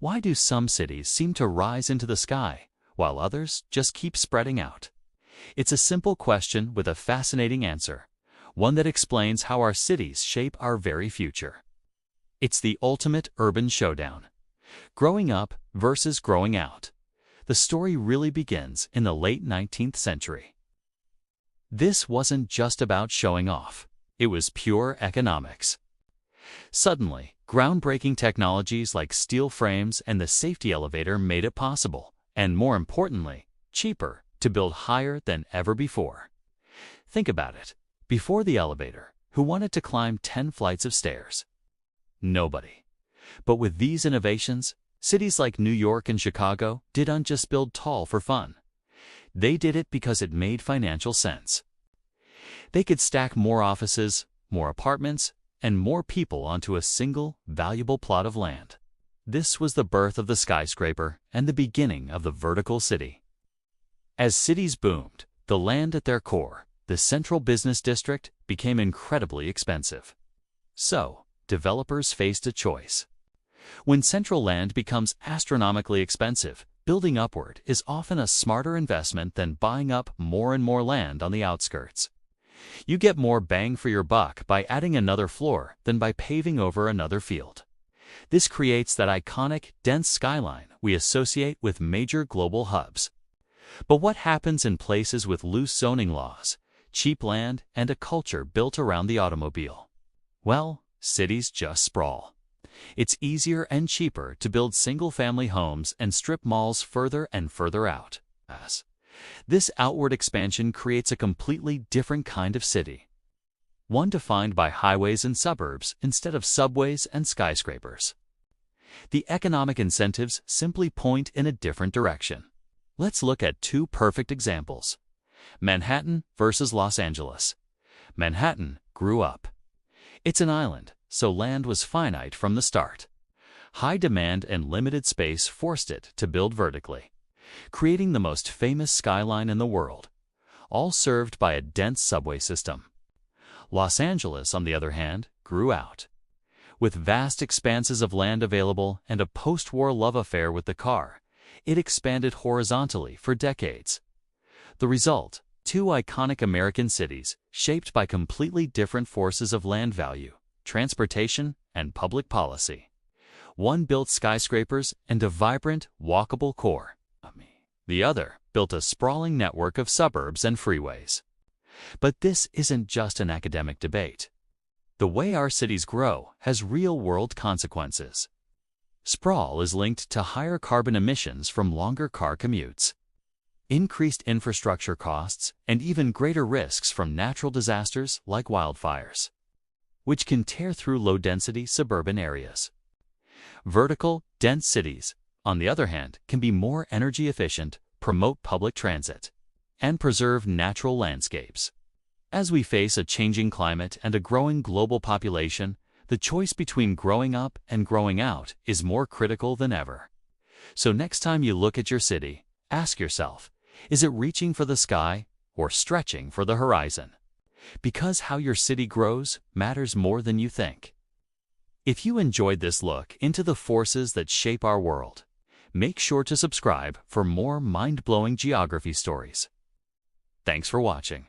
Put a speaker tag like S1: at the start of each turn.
S1: Why do some cities seem to rise into the sky, while others just keep spreading out? It's a simple question with a fascinating answer, one that explains how our cities shape our very future. It's the ultimate urban showdown. Growing up versus growing out. The story really begins in the late 19th century. This wasn't just about showing off. It was pure economics. Suddenly, groundbreaking technologies like steel frames and the safety elevator made it possible, and more importantly, cheaper, to build higher than ever before. Think about it. Before the elevator, who wanted to climb 10 flights of stairs? Nobody. But with these innovations, cities like New York and Chicago didn't just build tall for fun. They did it because it made financial sense. They could stack more offices, more apartments, and more people onto a single, valuable plot of land. This was the birth of the skyscraper and the beginning of the vertical city. As cities boomed, the land at their core, the central business district, became incredibly expensive. So, developers faced a choice. When central land becomes astronomically expensive, building upward is often a smarter investment than buying up more and more land on the outskirts. You get more bang for your buck by adding another floor than by paving over another field. This creates that iconic, dense skyline we associate with major global hubs. But what happens in places with loose zoning laws, cheap land, and a culture built around the automobile? Well, cities just sprawl. It's easier and cheaper to build single-family homes and strip malls further and further out. This outward expansion creates a completely different kind of city. One defined by highways and suburbs instead of subways and skyscrapers. The economic incentives simply point in a different direction. Let's look at two perfect examples. Manhattan versus Los Angeles. Manhattan grew up. It's an island, so land was finite from the start. High demand and limited space forced it to build vertically, creating the most famous skyline in the world, all served by a dense subway system. Los Angeles, on the other hand, grew out. With vast expanses of land available and a post-war love affair with the car, it expanded horizontally for decades. The result, two iconic American cities shaped by completely different forces of land value, transportation, and public policy. One built skyscrapers and a vibrant, walkable core. The other built a sprawling network of suburbs and freeways. But this isn't just an academic debate. The way our cities grow has real-world consequences. Sprawl is linked to higher carbon emissions from longer car commutes, increased infrastructure costs, and even greater risks from natural disasters like wildfires, which can tear through low-density suburban areas. Vertical, dense cities, on the other hand, can be more energy efficient, promote public transit, and preserve natural landscapes. As we face a changing climate and a growing global population, the choice between growing up and growing out is more critical than ever. So next time you look at your city, ask yourself, is it reaching for the sky or stretching for the horizon? Because how your city grows matters more than you think. If you enjoyed this look into the forces that shape our world, make sure to subscribe for more mind-blowing geography stories. Thanks for watching.